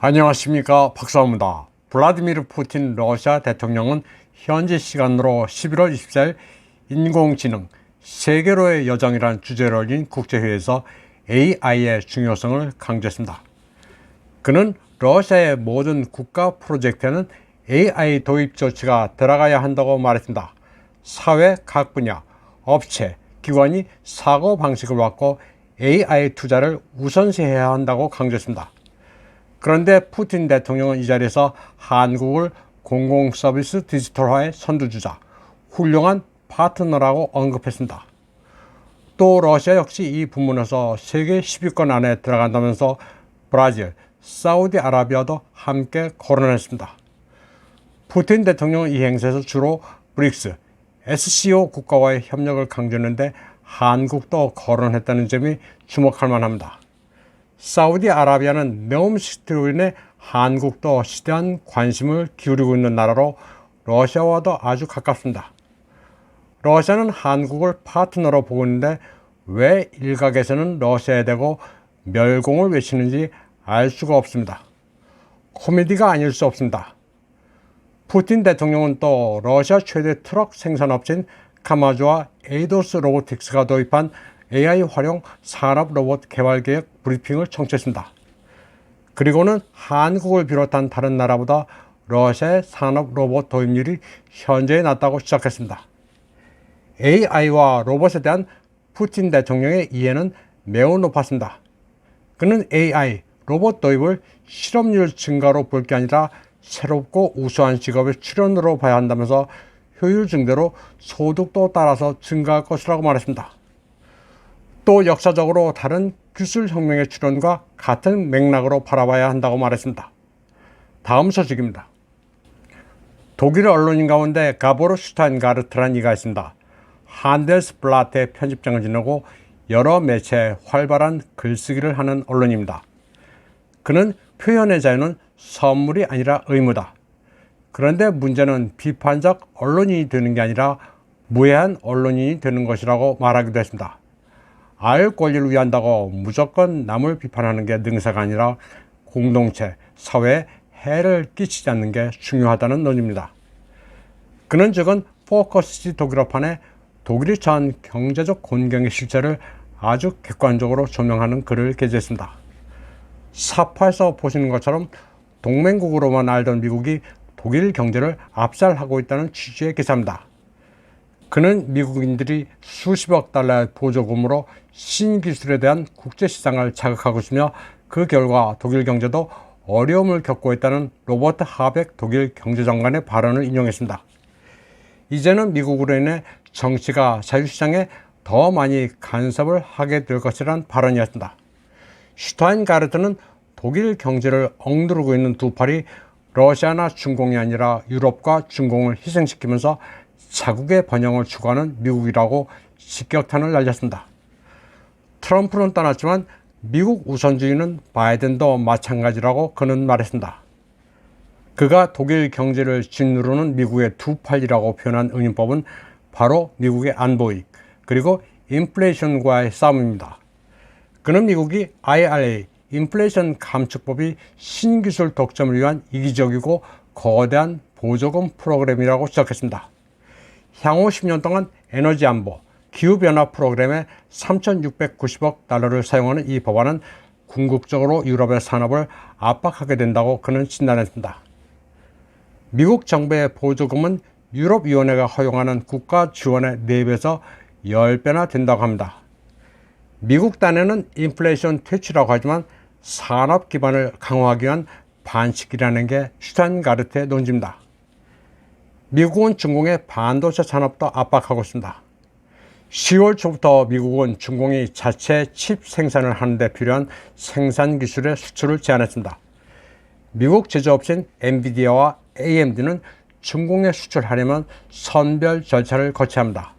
안녕하십니까, 박사입니다. 블라디미르 푸틴 러시아 대통령은 현지 시간으로 11월 24일 인공지능 세계로의 여정이라는 주제를 올린 국제회의에서 AI의 중요성을 강조했습니다. 그는 러시아의 모든 국가 프로젝트에는 AI 도입 조치가 들어가야 한다고 말했습니다. 사회 각 분야, 업체, 기관이 사고방식을 바꿔 AI 투자를 우선시해야 한다고 강조했습니다. 그런데 푸틴 대통령은 이 자리에서 한국을 공공서비스 디지털화의 선두주자, 훌륭한 파트너라고 언급했습니다. 또 러시아 역시 이 부문에서 세계 10위권 안에 들어간다면서 브라질, 사우디아라비아도 함께 거론했습니다. 푸틴 대통령은 이 행사에서 주로 브릭스, SCO 국가와의 협력을 강조했는데 한국도 거론했다는 점이 주목할 만합니다. 사우디아라비아는 네옴시티로 인해 한국도 시대한 관심을 기울이고 있는 나라로 러시아와도 아주 가깝습니다. 러시아는 한국을 파트너로 보고 있는데 왜 일각에서는 러시아에 대고 멸공을 외치는지 알 수가 없습니다. 코미디가 아닐 수 없습니다. 푸틴 대통령은 또 러시아 최대 트럭 생산업체인 카마조와 에이도스 로보틱스가 도입한 AI 활용 산업 로봇 개발 계획 브리핑을 청취했습니다. 그리고는 한국을 비롯한 다른 나라보다 러시아의 산업 로봇 도입률이 현저히 낮다고 시작했습니다. AI와 로봇에 대한 푸틴 대통령의 이해는 매우 높았습니다. 그는 AI, 로봇 도입을 실업률 증가로 볼 게 아니라 새롭고 우수한 직업의 출현으로 봐야 한다면서 효율 증대로 소득도 따라서 증가할 것이라고 말했습니다. 또 역사적으로 다른 기술혁명의 출현과 같은 맥락으로 바라봐야 한다고 말했습니다. 다음 소식입니다. 독일 언론인 가운데 가보르 슈타인가르트라는 이가 있습니다. 한델스블라트의 편집장을 지내고 여러 매체에 활발한 글쓰기를 하는 언론입니다. 그는 표현의 자유는 선물이 아니라 의무다. 그런데 문제는 비판적 언론인이 되는 게 아니라 무해한 언론인이 되는 것이라고 말하기도 했습니다. 알 권리를 위한다고 무조건 남을 비판하는 게 능사가 아니라 공동체, 사회에 해를 끼치지 않는 게 중요하다는 논입니다. 그는 최근 포커스지 독일어판에 독일이 처한 경제적 곤경의 실체를 아주 객관적으로 조명하는 글을 게재했습니다. 사파에서 보시는 것처럼 동맹국으로만 알던 미국이 독일 경제를 압살하고 있다는 취지의 기사입니다. 그는 미국인들이 수십억 달러의 보조금으로 신기술에 대한 국제시장을 자극하고 있으며 그 결과 독일 경제도 어려움을 겪고 있다는 로버트 하벡 독일 경제장관의 발언을 인용했습니다. 이제는 미국으로 인해 정치가 자유시장에 더 많이 간섭을 하게 될 것이란 발언이었습니다. 슈타인가르트는 독일 경제를 억누르고 있는 두 팔이 러시아나 중공이 아니라 유럽과 중공을 희생시키면서 자국의 번영을 추구하는 미국이라고 직격탄을 날렸습니다. 트럼프는 떠났지만 미국 우선주의는 바이든도 마찬가지라고 그는 말했습니다. 그가 독일 경제를 짓누르는 미국의 두 팔이라고 표현한 은인법은 바로 미국의 안보이익 그리고 인플레이션과의 싸움입니다. 그는 미국이 IRA, 인플레이션 감축법이 신기술 독점을 위한 이기적이고 거대한 보조금 프로그램이라고 지적했습니다. 향후 10년 동안 에너지 안보, 기후변화 프로그램에 3,690억 달러를 사용하는 이 법안은 궁극적으로 유럽의 산업을 압박하게 된다고 그는 진단했습니다. 미국 정부의 보조금은 유럽위원회가 허용하는 국가 지원의 4배에서 10배나 된다고 합니다. 미국 딴에는 인플레이션 퇴치라고 하지만 산업 기반을 강화하기 위한 반칙이라는 게 슈타인가르트의 논지입니다. 미국은 중공의 반도체 산업도 압박하고 있습니다. 10월 초부터 미국은 중공이 자체 칩 생산을 하는 데 필요한 생산 기술의 수출을 제한했습니다. 미국 제조업체인 엔비디아와 AMD는 중공에 수출하려면 선별 절차를 거쳐야 합니다.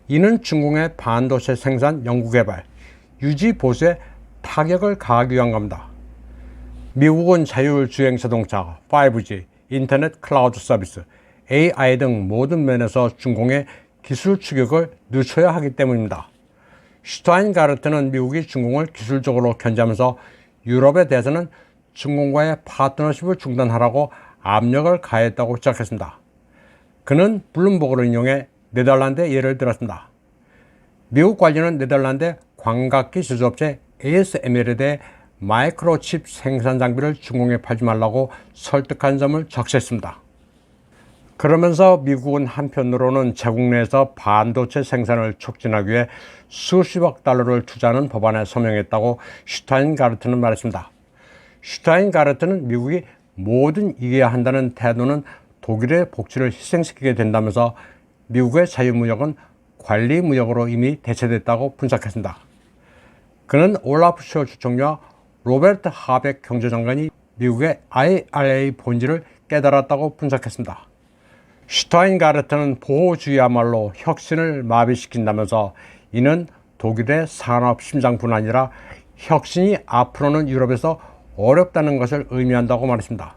이는 중공의 반도체 생산 연구개발, 유지 보수에 타격을 가하기 위한 겁니다. 미국은 자율주행 자동차, 5G, 인터넷 클라우드 서비스, AI 등 모든 면에서 중공의 기술 추격을 늦춰야 하기 때문입니다. 슈타인가르트는 미국이 중공을 기술적으로 견제하면서 유럽에 대해서는 중공과의 파트너십을 중단하라고 압력을 가했다고 지적했습니다. 그는 블룸버그를 인용해 네덜란드의 예를 들었습니다. 미국 관리는 네덜란드 광각기 제조업체 ASML에 대해 마이크로칩 생산 장비를 중공에 팔지 말라고 설득한 점을 적시했습니다. 그러면서 미국은 한편으로는 제국 내에서 반도체 생산을 촉진하기 위해 수십억 달러를 투자하는 법안에 서명했다고 슈타인가르트는 말했습니다. 슈타인가르트는 미국이 뭐든 이겨야 한다는 태도는 독일의 복지를 희생시키게 된다면서 미국의 자유무역은 관리무역으로 이미 대체됐다고 분석했습니다. 그는 올라프 숄츠 총리와 로베르트 하벡 경제장관이 미국의 IRA 본질을 깨달았다고 분석했습니다. 슈타인가르트는 보호주의야말로 혁신을 마비시킨다면서 이는 독일의 산업 심장뿐 아니라 혁신이 앞으로는 유럽에서 어렵다는 것을 의미한다고 말했습니다.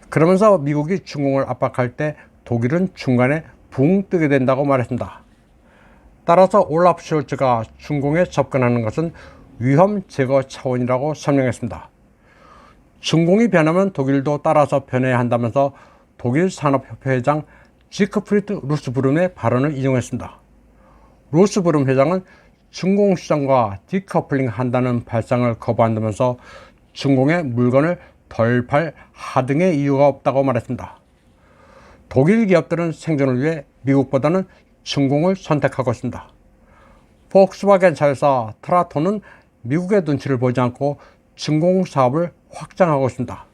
그러면서 미국이 중공을 압박할 때 독일은 중간에 붕 뜨게 된다고 말했습니다. 따라서 올라프 숄츠가 중공에 접근하는 것은 위험 제거 차원이라고 설명했습니다. 중공이 변하면 독일도 따라서 변해야 한다면서 독일 산업협회 회장 지크프리트 루스브룸의 발언을 인용했습니다. 루스브룸 회장은 중공 시장과 디커플링 한다는 발상을 거부한다면서 중공의 물건을 덜 팔 하등의 이유가 없다고 말했습니다. 독일 기업들은 생존을 위해 미국보다는 중공을 선택하고 있습니다. 폭스바겐 차회사 트라톤은 미국의 눈치를 보지 않고 중공 사업을 확장하고 있습니다.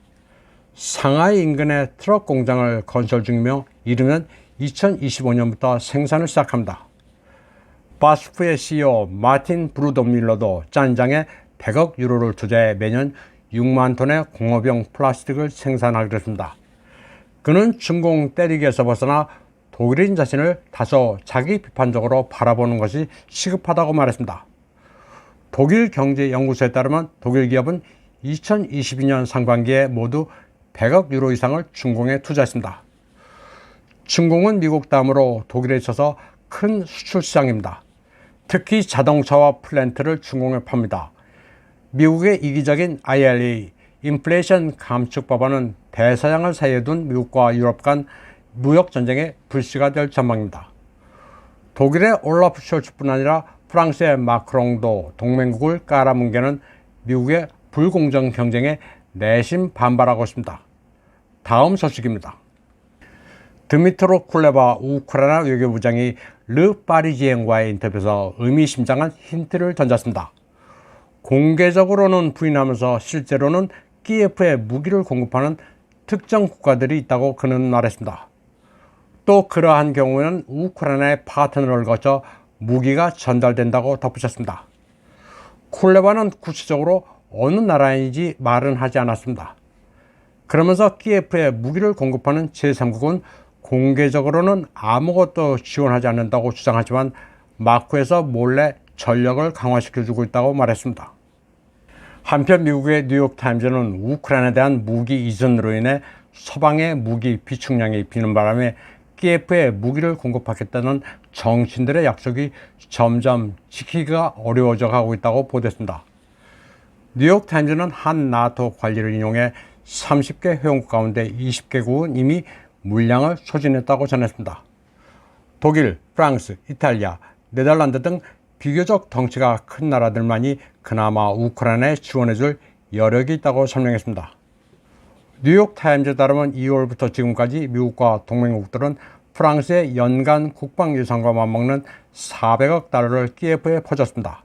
상하이 인근에 트럭 공장을 건설 중이며 이르면 2025년부터 생산을 시작합니다. 바스프의 CEO 마틴 브루덤밀러도 짠장에 100억 유로를 투자해 매년 6만 톤의 공업용 플라스틱을 생산하기로 했습니다. 그는 중공 때리기에서 벗어나 독일인 자신을 다소 자기 비판적으로 바라보는 것이 시급하다고 말했습니다. 독일 경제연구소에 따르면 독일 기업은 2022년 상반기에 모두 100억 유로 이상을 중공에 투자했습니다. 중공은 미국 다음으로 독일에 있어서 큰 수출 시장입니다. 특히 자동차와 플랜트를 중공에 팝니다. 미국의 이기적인 IRA, 인플레이션 감축 법안은 대서양을 사이에 둔 미국과 유럽 간 무역 전쟁의 불씨가 될 전망입니다. 독일의 올라프 숄츠뿐 아니라 프랑스의 마크롱도 동맹국을 깔아뭉개는 미국의 불공정 경쟁에 내심 반발하고 있습니다. 다음 소식입니다. 드미트로 쿨레바 우크라이나 외교부장이 르 파리지앵과의 인터뷰에서 의미심장한 힌트를 던졌습니다. 공개적으로는 부인하면서 실제로는 키예프에 무기를 공급하는 특정 국가들이 있다고 그는 말했습니다. 또 그러한 경우에는 우크라이나의 파트너를 거쳐 무기가 전달된다고 덧붙였습니다. 쿨레바는 구체적으로 어느 나라인지 말은 하지 않았습니다. 그러면서 키예프에 무기를 공급하는 제3국은 공개적으로는 아무것도 지원하지 않는다고 주장하지만 마쿠에서 몰래 전력을 강화시켜주고 있다고 말했습니다. 한편 미국의 뉴욕타임즈는 우크라이나에 대한 무기 이전으로 인해 서방의 무기 비축량이 비는 바람에 키예프에 무기를 공급하겠다는 정치인들의 약속이 점점 지키기가 어려워져 가고 있다고 보도했습니다. 뉴욕타임즈는 한 나토 관리를 인용해 30개 회원국 가운데 20개국은 이미 물량을 소진했다고 전했습니다. 독일, 프랑스, 이탈리아, 네덜란드 등 비교적 덩치가 큰 나라들만이 그나마 우크라이나에 지원해줄 여력이 있다고 설명했습니다. 뉴욕타임즈에 따르면 2월부터 지금까지 미국과 동맹국들은 프랑스의 연간 국방 예산과 맞먹는 400억 달러를 키예프에 퍼줬습니다.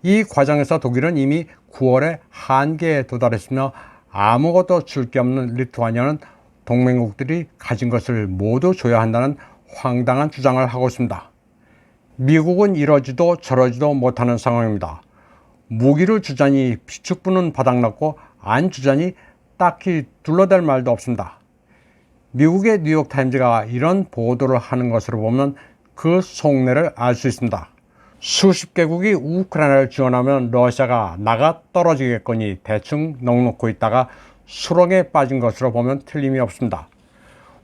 이 과정에서 독일은 이미 9월에 한계에 도달했으며 아무것도 줄 게 없는 리투아니아는 동맹국들이 가진 것을 모두 줘야 한다는 황당한 주장을 하고 있습니다. 미국은 이러지도 저러지도 못하는 상황입니다. 무기를 주자니 비축분은 바닥났고 안 주자니 딱히 둘러댈 말도 없습니다. 미국의 뉴욕타임즈가 이런 보도를 하는 것으로 보면 그 속내를 알 수 있습니다. 수십 개국이 우크라이나를 지원하면 러시아가 나가 떨어지겠거니 대충 넉놓고 있다가 수렁에 빠진 것으로 보면 틀림이 없습니다.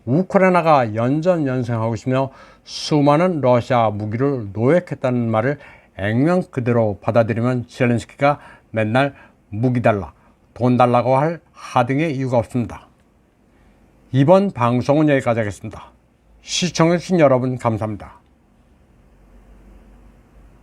우크라이나가 연전연승하고 있으며 수많은 러시아 무기를 노획했다는 말을 액면 그대로 받아들이면 젤렌스키가 맨날 무기 달라, 돈 달라고 할 하등의 이유가 없습니다. 이번 방송은 여기까지 하겠습니다. 시청해주신 여러분 감사합니다.